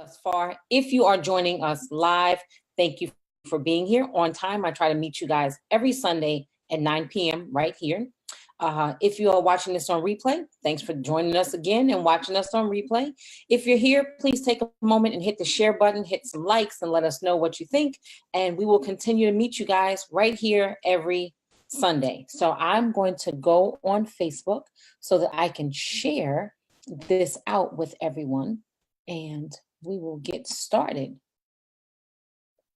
thus far. If you are joining us live, thank you for being here on time. I try to meet you guys every Sunday at 9 p.m. right here. If you are watching this on replay, thanks for joining us again and watching us on replay. If you're here, please take a moment and hit the share button, hit some likes, and let us know what you think. And we will continue to meet you guys right here every Sunday. So I'm going to go on Facebook so that I can share this out with everyone, and we will get started.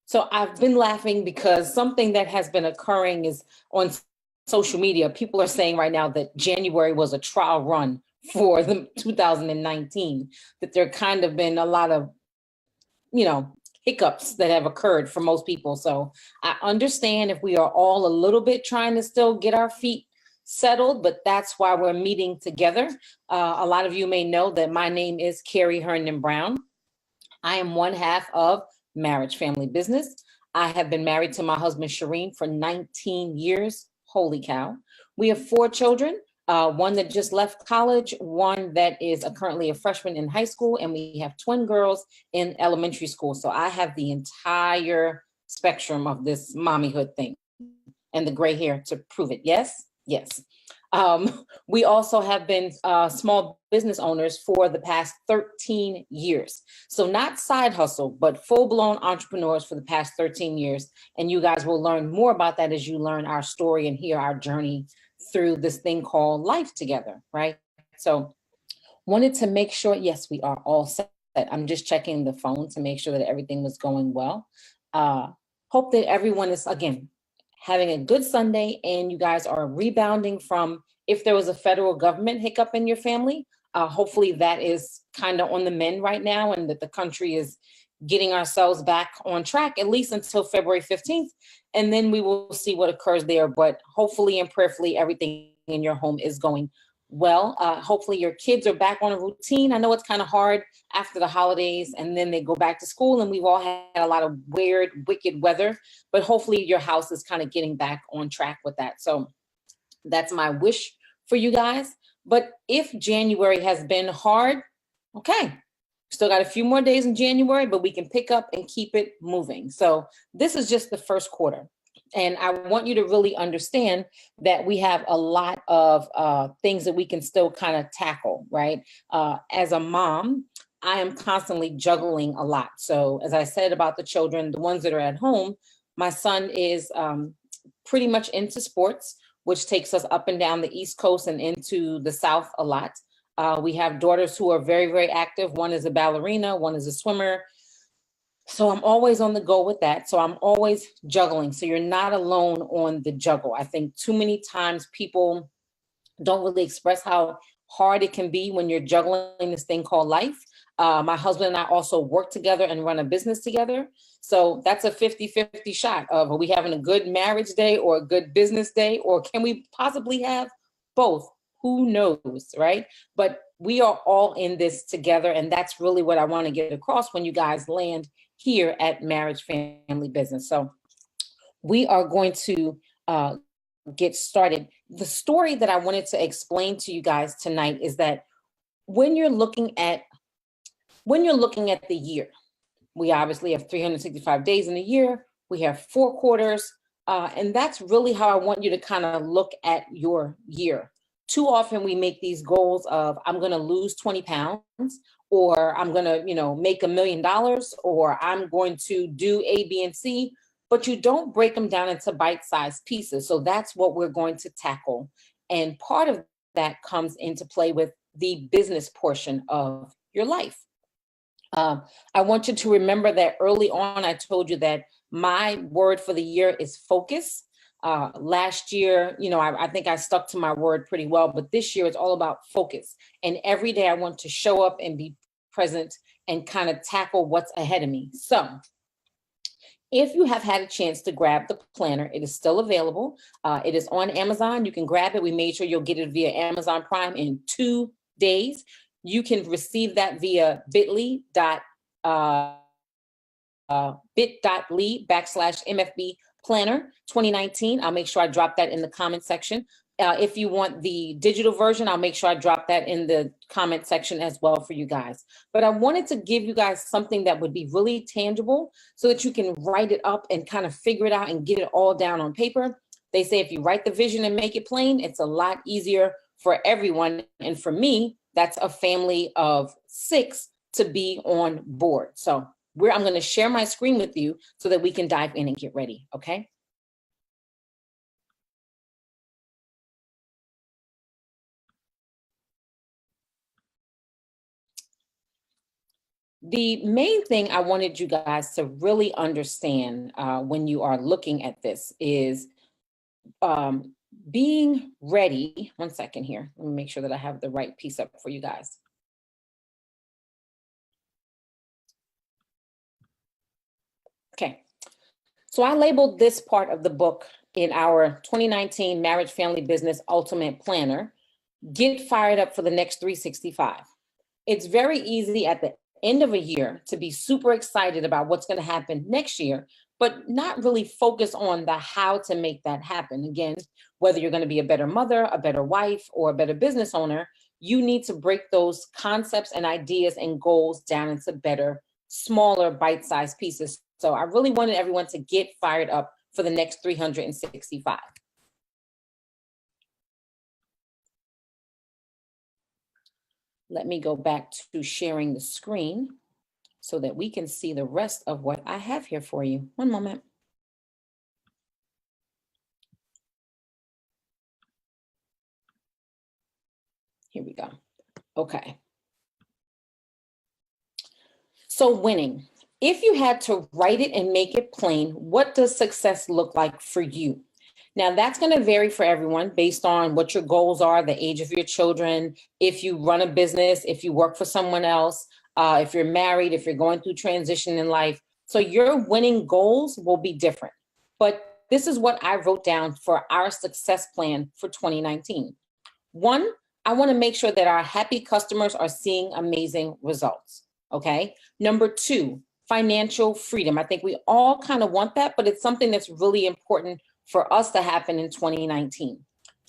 So I've been laughing because something that has been occurring is on social media. People are saying right now that January was a trial run for the 2019, that there kind of been a lot of, hiccups that have occurred for most people. So I understand if we are all a little bit trying to still get our feet settled, but that's why we're meeting together. A lot of you may know that my name is Carrie Herndon Brown. I am one half of Marriage Family Business. I have been married to my husband, Shireen, for 19 years. Holy cow. We have 4 children, one that just left college, one that is currently a freshman in high school, and we have twin girls in elementary school. So I have the entire spectrum of this mommyhood thing and the gray hair to prove it. Yes, yes. We also have been small business owners for the past 13 years. So not side hustle, but full-blown entrepreneurs for the past 13 years. And you guys will learn more about that as you learn our story and hear our journey through this thing called life together, right? So wanted to make sure, yes, we are all set. I'm just checking the phone to make sure that everything was going well. Hope that everyone is, again, having a good Sunday, and you guys are rebounding from, if there was a federal government hiccup in your family, hopefully that is kind of on the mend right now, and that the country is getting ourselves back on track, at least until February 15th. And then we will see what occurs there. But hopefully and prayerfully, everything in your home is going well. Hopefully your kids are back on a routine. I know it's kind of hard after the holidays, and then they go back to school, and we've all had a lot of weird, wicked weather, but hopefully your house is kind of getting back on track with that. So that's my wish for you guys. But if January has been hard, okay, still got a few more days in January, but we can pick up and keep it moving. So this is just the first quarter. And I want you to really understand that we have a lot of things that we can still kind of tackle, right? As a mom, I am constantly juggling a lot. So as I said about the children, the ones that are at home, my son is pretty much into sports, which takes us up and down the East Coast and into the South a lot. We have daughters who are very, very active. One is a ballerina, one is a swimmer. So I'm always on the go with that. So I'm always juggling. So you're not alone on the juggle. I think too many times people don't really express how hard it can be when you're juggling this thing called life. My husband and I also work together and run a business together. So that's a 50-50 shot of, are we having a good marriage day or a good business day? Or can we possibly have both? Who knows, right? But we are all in this together. And that's really what I want to get across when you guys land here at Marriage Family Business. So we are going to get started. The story that I wanted to explain to you guys tonight is that when you're looking at the year, we obviously have 365 days in a year. We have 4 quarters. And that's really how I want you to kind of look at your year. Too often we make these goals of, I'm going to lose 20 pounds, or I'm going to, make $1 million, or I'm going to do A, B, and C, but you don't break them down into bite-sized pieces. So that's what we're going to tackle. And part of that comes into play with the business portion of your life. I want you to remember that early on, I told you that my word for the year is focus. Last year, I think I stuck to my word pretty well, but this year it's all about focus. And every day I want to show up and be present and kind of tackle what's ahead of me. So if you have had a chance to grab the planner, it is still available. It is on Amazon. You can grab it. We made sure you'll get it via Amazon Prime in 2 days. You can receive that via bit.ly/MFB Planner 2019. I'll make sure I drop that in the comment section. If you want the digital version, I'll make sure I drop that in the comment section as well for you guys. But I wanted to give you guys something that would be really tangible so that you can write it up and kind of figure it out and get it all down on paper. They say if you write the vision and make it plain, it's a lot easier for everyone. And for me, that's a family of 6 to be on board. So I'm going to share my screen with you so that we can dive in and get ready. Okay. The main thing I wanted you guys to really understand when you are looking at this is being ready. One second here. Let me make sure that I have the right piece up for you guys. Okay. So I labeled this part of the book in our 2019 Marriage Family Business Ultimate Planner, Get Fired Up for the Next 365. It's very easy at the end of a year to be super excited about what's going to happen next year, but not really focus on the how to make that happen. Again, whether you're going to be a better mother, a better wife, or a better business owner, you need to break those concepts and ideas and goals down into better, smaller, bite-sized pieces. So I really wanted everyone to get fired up for the next 365. Let me go back to sharing the screen so that we can see the rest of what I have here for you. One moment. Here we go. Okay. So winning. If you had to write it and make it plain, what does success look like for you? Now, that's going to vary for everyone based on what your goals are, the age of your children, if you run a business, if you work for someone else, if you're married, if you're going through transition in life. So your winning goals will be different. But this is what I wrote down for our success plan for 2019. One, I want to make sure that our happy customers are seeing amazing results. Okay. Number 2, financial freedom. I think we all kind of want that, but it's something that's really important for us to happen in 2019.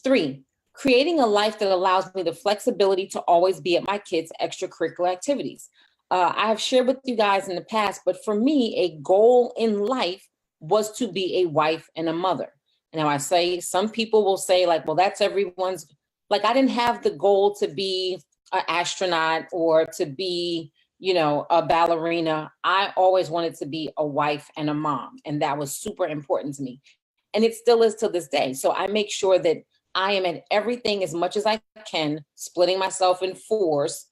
3, creating a life that allows me the flexibility to always be at my kids' extracurricular activities. I have shared with you guys in the past, but for me, a goal in life was to be a wife and a mother. And now I say, some people will say like, well, that's everyone's, like I didn't have the goal to be an astronaut or to be, a ballerina. I always wanted to be a wife and a mom, and that was super important to me. And it still is to this day. So I make sure that I am at everything as much as I can, splitting myself in fourths,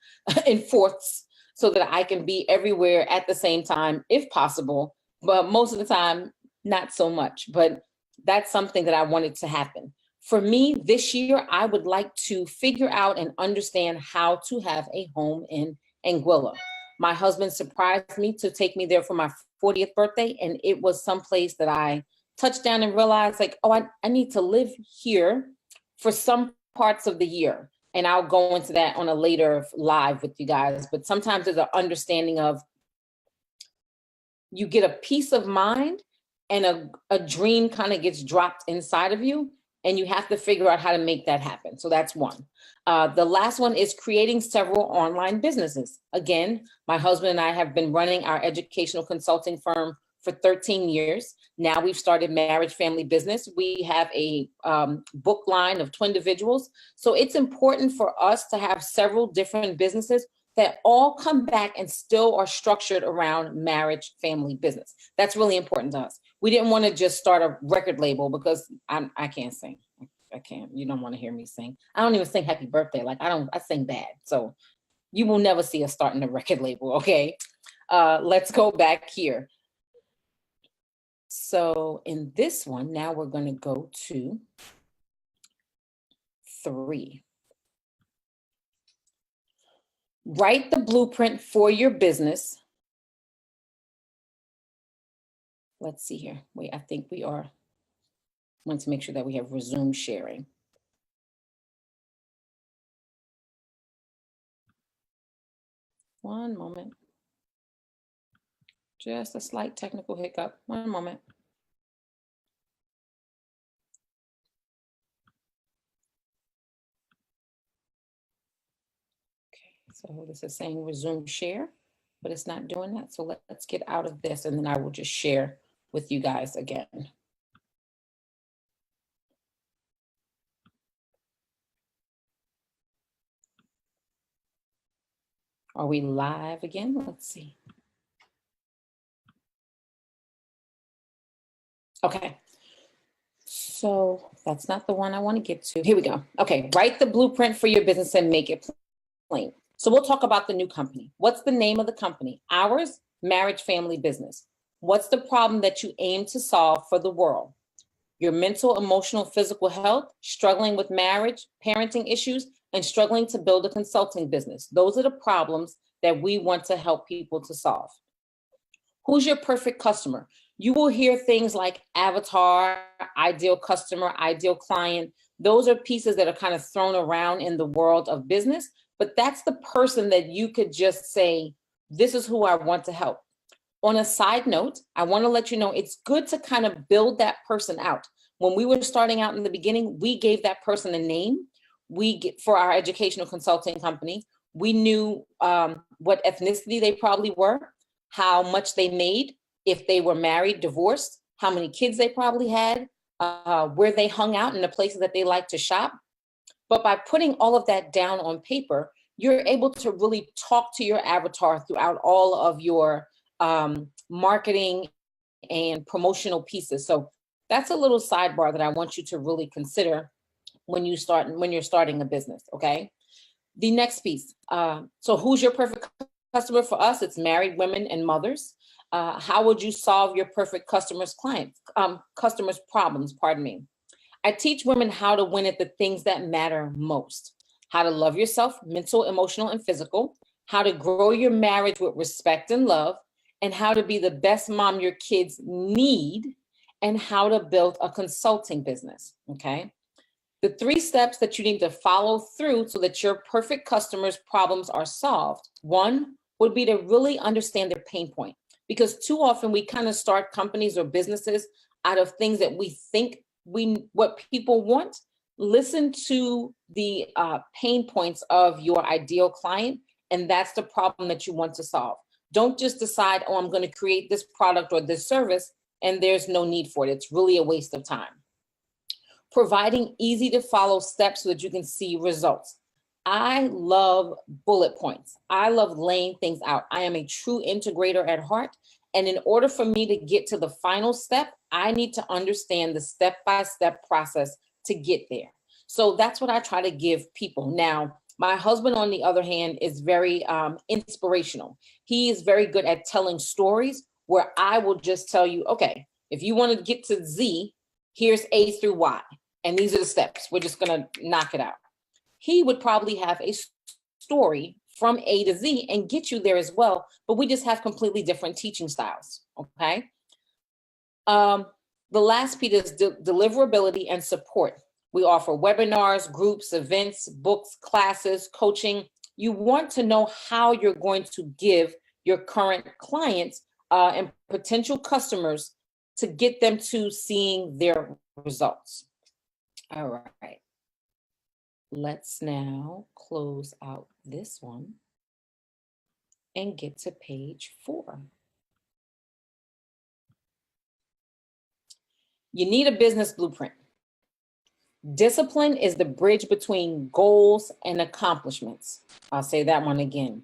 so that I can be everywhere at the same time, if possible. But most of the time, not so much. But that's something that I wanted to happen. For me, this year, I would like to figure out and understand how to have a home in Anguilla. My husband surprised me to take me there for my 40th birthday, and it was someplace that I touched down and realized like, oh, I need to live here for some parts of the year. And I'll go into that on a later live with you guys. But sometimes there's an understanding of you get a peace of mind and a dream kind of gets dropped inside of you, and you have to figure out how to make that happen. So that's one. The last one is creating several online businesses. Again, my husband and I have been running our educational consulting firm for 13 years. Now we've started Marriage Family Business. We have a book line of twin individuals. So it's important for us to have several different businesses that all come back and still are structured around marriage, family, business. That's really important to us. We didn't want to just start a record label because I can't sing. I can't. You don't want to hear me sing. I don't even sing happy birthday. Like I sing bad. So you will never see us starting a record label. Okay. Let's go back here. So in this one, now we're going to go to 3. Write the blueprint for your business. Let's see here. Wait, I think we are. I want to make sure that we have resumed sharing. One moment. Just a slight technical hiccup. One moment. So this is saying resume share, but it's not doing that. So let's get out of this and then I will just share with you guys again. Are we live again? Let's see. Okay. So that's not the one I want to get to. Here we go. Okay. Write the blueprint for your business and make it plain. So we'll talk about the new company. What's the name of the company? Ours, Marriage Family Business. What's the problem that you aim to solve for the world? Your mental, emotional, physical health, struggling with marriage, parenting issues, and struggling to build a consulting business. Those are the problems that we want to help people to solve. Who's your perfect customer? You will hear things like avatar, ideal customer, ideal client. Those are pieces that are kind of thrown around in the world of business, but that's the person that you could just say, this is who I want to help. On a side note, I want to let you know it's good to kind of build that person out. When we were starting out in the beginning, we gave that person a name. For our educational consulting company, we knew what ethnicity they probably were, how much they made, if they were married, divorced, how many kids they probably had, where they hung out and the places that they like to shop. But by putting all of that down on paper, you're able to really talk to your avatar throughout all of your marketing and promotional pieces. So that's a little sidebar that I want you to really consider when you're starting a business, okay? The next piece, so who's your perfect customer? For us, it's married women and mothers. How would you solve your perfect customers' problems, pardon me. I teach women how to win at the things that matter most. How to love yourself, mental, emotional, and physical. How to grow your marriage with respect and love. And how to be the best mom your kids need. And how to build a consulting business, okay? The 3 steps that you need to follow through so that your perfect customers' problems are solved. 1 would be to really understand their pain point. Because too often we kind of start companies or businesses out of things that we think what people want. Listen to the pain points of your ideal client, and that's the problem that you want to solve. Don't just decide, oh, I'm going to create this product or this service, and there's no need for it. It's really a waste of time. Providing easy to follow steps so that you can see results. I love bullet points. I love laying things out. I am a true integrator at heart. And in order for me to get to the final step, I need to understand the step-by-step process to get there. So that's what I try to give people. Now, my husband, on the other hand, is very inspirational. He is very good at telling stories where I will just tell you, okay, if you want to get to Z, here's A through Y. And these are the steps. We're just going to knock it out. He would probably have a story from A to Z and get you there as well, but we just have completely different teaching styles, okay? The last piece is deliverability and support. We offer webinars, groups, events, books, classes, coaching. You want to know how you're going to give your current clients and potential customers to get them to seeing their results. All right. Let's now close out this one and get to page 4. You need a business blueprint. Discipline is the bridge between goals and accomplishments. I'll say that one again.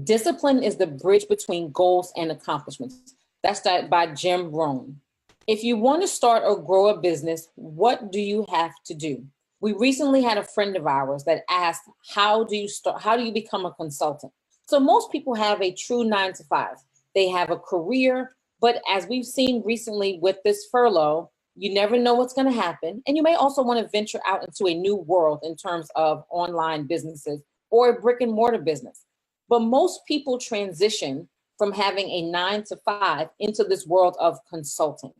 Discipline is the bridge between goals and accomplishments. That's by Jim Rohn. If you want to start or grow a business, what do you have to do? We recently had a friend of ours that asked, how do you become a consultant? So most people have a true 9-to-5. They have a career, but as we've seen recently with this furlough, you never know what's going to happen. And you may also want to venture out into a new world in terms of online businesses or a brick and mortar business. But most people transition from having a 9-to-5 into this world of consulting.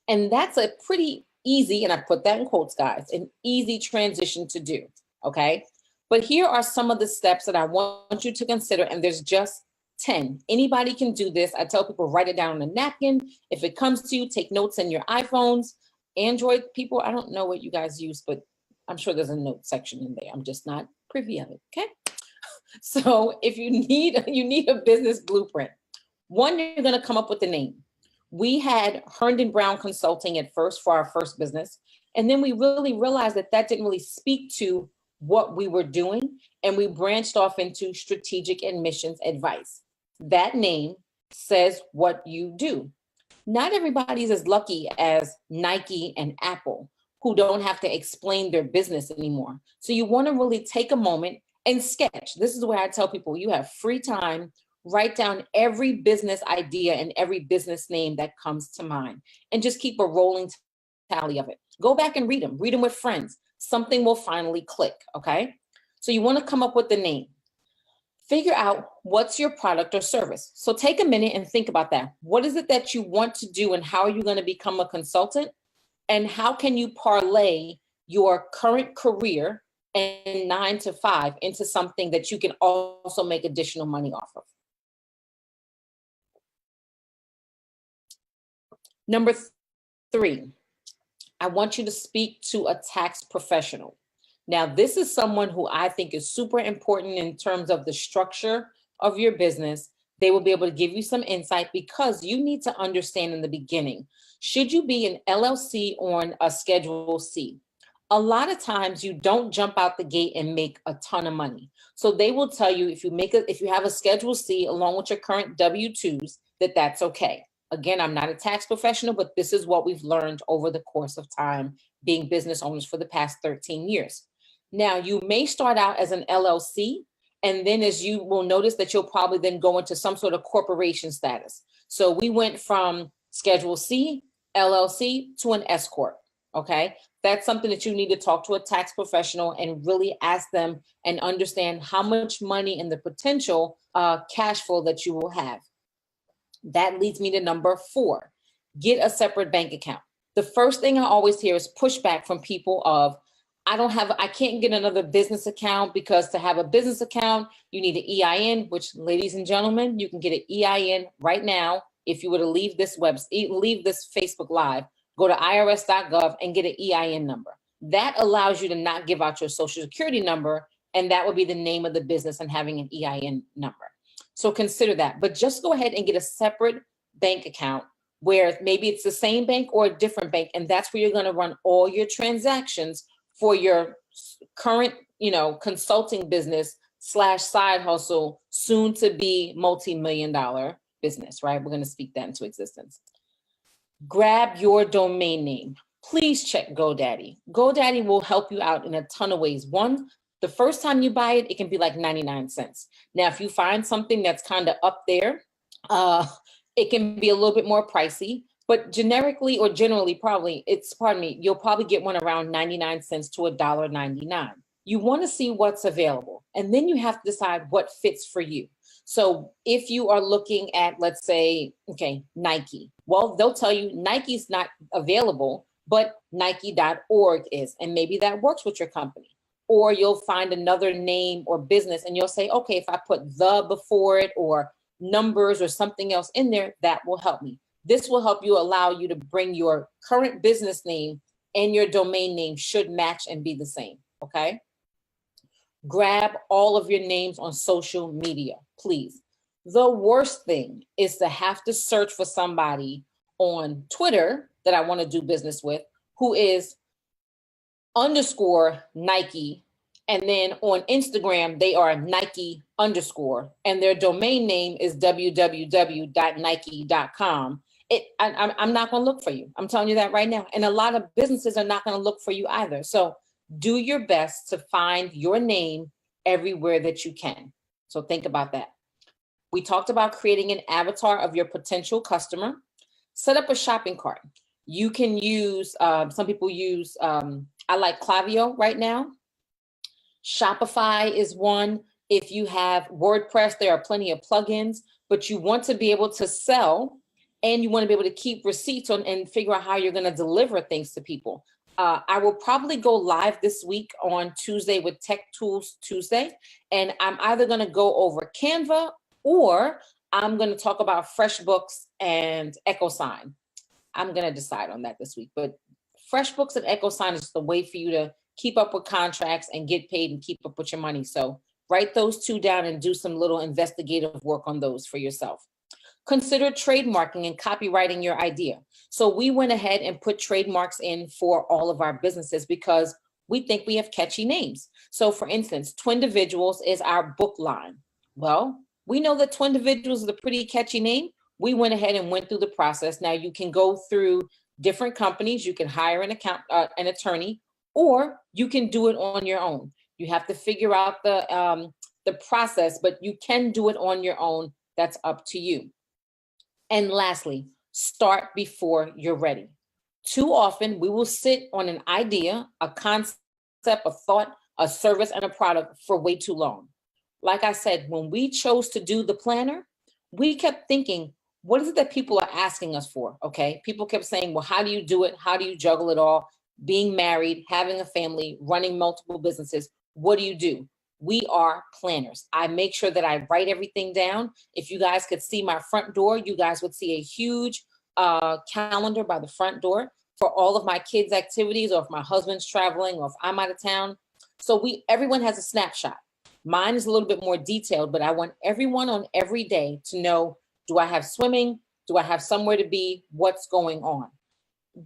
And that's a pretty easy, and I put that in quotes, guys, an easy transition to do, okay? But here are some of the steps that I want you to consider, and there's just 10. Anybody can do this. I tell people, write it down on a napkin. If it comes to you, take notes in your iPhones. Android people, I don't know what you guys use, but I'm sure there's a note section in there. I'm just not privy of it, okay? So if you need a business blueprint, one, you're going to come up with the name. We had Herndon Brown Consulting at first for our first business. And then we really realized that that didn't really speak to what we were doing. And we branched off into strategic admissions advice. That name says what you do. Not everybody's as lucky as Nike and Apple, who don't have to explain their business anymore. So you want to really take a moment and sketch. This is where I tell people you have free time. Write down every business idea and every business name that comes to mind and just keep a rolling tally of it. Go back and read them with friends. Something will finally click, okay? So you want to come up with the name. Figure out what's your product or service. So take a minute and think about that. What is it that you want to do and how are you going to become a consultant? And how can you parlay your current career and 9 to 5 into something that you can also make additional money off of? Number 3, I want you to speak to a tax professional. Now, this is someone who I think is super important in terms of the structure of your business. They will be able to give you some insight because you need to understand in the beginning, should you be an LLC or a Schedule C? A lot of times you don't jump out the gate and make a ton of money. So they will tell you if you have a Schedule C along with your current W-2s, that's okay. Again, I'm not a tax professional, but this is what we've learned over the course of time being business owners for the past 13 years. Now, you may start out as an LLC, and then as you will notice that you'll probably then go into some sort of corporation status. So we went from Schedule C, LLC to an S Corp, okay? That's something that you need to talk to a tax professional and really ask them and understand how much money and the potential cash flow that you will have. That leads me to number 4, get a separate bank account. The first thing I always hear is pushback from people of, I can't get another business account because to have a business account, you need an EIN, which ladies and gentlemen, you can get an EIN right now. If you were to leave this Facebook Live, go to irs.gov and get an EIN number. That allows you to not give out your social security number, and that would be the name of the business and having an EIN number. So consider that, but just go ahead and get a separate bank account where maybe it's the same bank or a different bank. And that's where you're going to run all your transactions for your current, consulting business / side hustle, soon to be multi-million-dollar business, right? We're going to speak that into existence. Grab your domain name. Please check GoDaddy. GoDaddy will help you out in a ton of ways. One, the first time you buy it, it can be like 99 cents. Now, if you find something that's kind of up there, it can be a little bit more pricey, but generally, you'll probably get one around 99 cents to $1.99. You want to see what's available, and then you have to decide what fits for you. So if you are looking at, let's say, Nike, well, they'll tell you Nike's not available, but Nike.org is, and maybe that works with your company. Or you'll find another name or business and you'll say, okay, if I put the before it or numbers or something else in there, that will help me. This will help you allow you to bring your current business name and your domain name should match and be the same, okay? Grab all of your names on social media, please. The worst thing is to have to search for somebody on Twitter that I want to do business with who is _Nike, and then on Instagram they are Nike_, and their domain name is www.nike.com. I'm not going to look for you. I'm telling you that right now. And a lot of businesses are not going to look for you either. So do your best to find your name everywhere that you can. So think about that. We talked about creating an avatar of your potential customer. Set up a shopping cart. You can use, some people use, I like Klaviyo right now. Shopify is one. If you have WordPress, there are plenty of plugins, but you want to be able to sell and you want to be able to keep receipts on and figure out how you're going to deliver things to people. I will probably go live this week on Tuesday with Tech Tools Tuesday, and I'm either going to go over Canva or I'm going to talk about FreshBooks and EchoSign. I'm going to decide on that this week, but FreshBooks and EchoSign is the way for you to keep up with contracts and get paid and keep up with your money. So Write those two down and do some little investigative work on those for yourself. Consider trademarking and copywriting your idea. So we went ahead and put trademarks in for all of our businesses because we think we have catchy names. So for instance, Twindividuals is our book line. Well, we know that Twindividuals is a pretty catchy name. We went ahead and went through the process. Now you can go through different companies. You can hire an attorney, or you can do it on your own. You have to figure out the process, but you can do it on your own. That's up to you. And lastly, start before you're ready. Too often, we will sit on an idea, a concept, a thought, a service, and a product for way too long. Like I said, when we chose to do the planner, we kept thinking, what is it that people are asking us for? Okay. People kept saying, well, how do you do it? How do you juggle it all? Being married, having a family, running multiple businesses. What do you do? We are planners. I make sure that I write everything down. If you guys could see my front door, you guys would see a huge calendar by the front door for all of my kids' activities, or if my husband's traveling, or if I'm out of town. So everyone has a snapshot. Mine is a little bit more detailed, but I want everyone on every day to know, do I have swimming? Do I have somewhere to be? What's going on?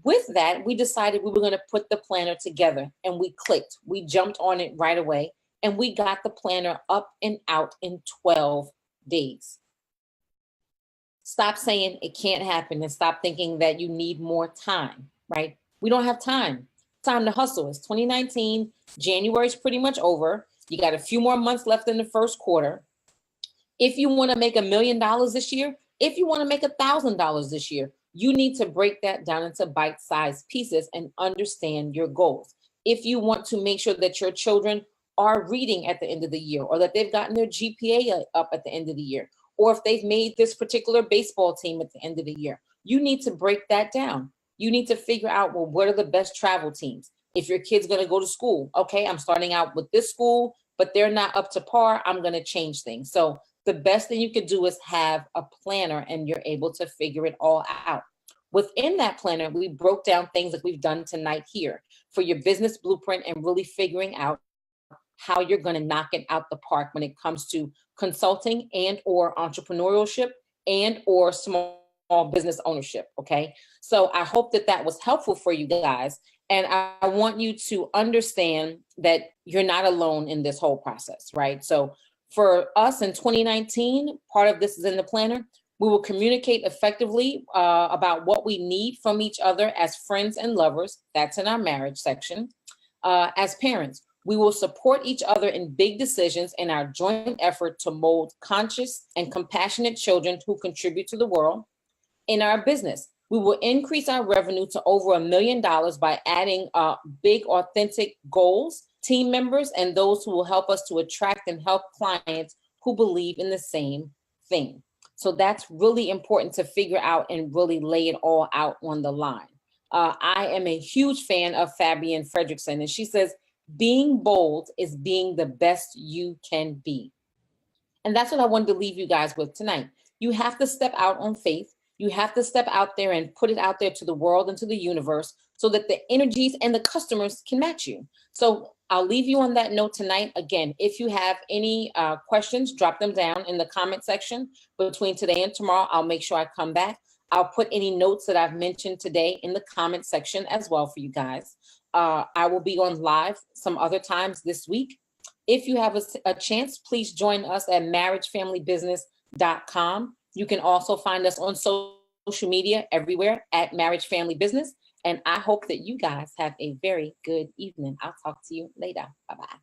With that, we decided we were going to put the planner together, and we clicked. We jumped on it right away, and we got the planner up and out in 12 days. Stop saying it can't happen and stop thinking that you need more time, right? We don't have time. Time to hustle. It's 2019. January is pretty much over. You got a few more months left in the first quarter. If you want to make $1 million this year, if you want to make $1,000 this year, you need to break that down into bite-sized pieces and understand your goals. If you want to make sure that your children are reading at the end of the year, or that they've gotten their GPA up at the end of the year, or if they've made this particular baseball team at the end of the year, you need to break that down. You need to figure out, well, what are the best travel teams? If your kid's going to go to school, okay, I'm starting out with this school, but they're not up to par, I'm going to change things. So the best thing you could do is have a planner, and you're able to figure it all out. Within that planner, we broke down things like we've done tonight here for your business blueprint, and really figuring out how you're going to knock it out the park when it comes to consulting and or entrepreneurship and or small business ownership. Okay. So I hope that that was helpful for you guys. And I want you to understand that you're not alone in this whole process, right? So for us in 2019, part of this is in the planner. We will communicate effectively about what we need from each other as friends and lovers. That's in our marriage section. As parents, we will support each other in big decisions in our joint effort to mold conscious and compassionate children who contribute to the world. In our business, we will increase our revenue to over $1 million by adding big, authentic goals, team members, and those who will help us to attract and help clients who believe in the same thing. So that's really important to figure out and really lay it all out on the line. I am a huge fan of Fabienne Fredrickson, and she says, being bold is being the best you can be. And that's what I wanted to leave you guys with tonight. You have to step out on faith. You have to step out there and put it out there to the world and to the universe so that the energies and the customers can match you. So I'll leave you on that note tonight. Again, if you have any questions, drop them down in the comment section. Between today and tomorrow, I'll make sure I come back. I'll put any notes that I've mentioned today in the comment section as well for you guys. I will be on live some other times this week. If you have a chance, please join us at marriagefamilybusiness.com. You can also find us on social media everywhere at Marriage Family Business. And I hope that you guys have a very good evening. I'll talk to you later. Bye-bye.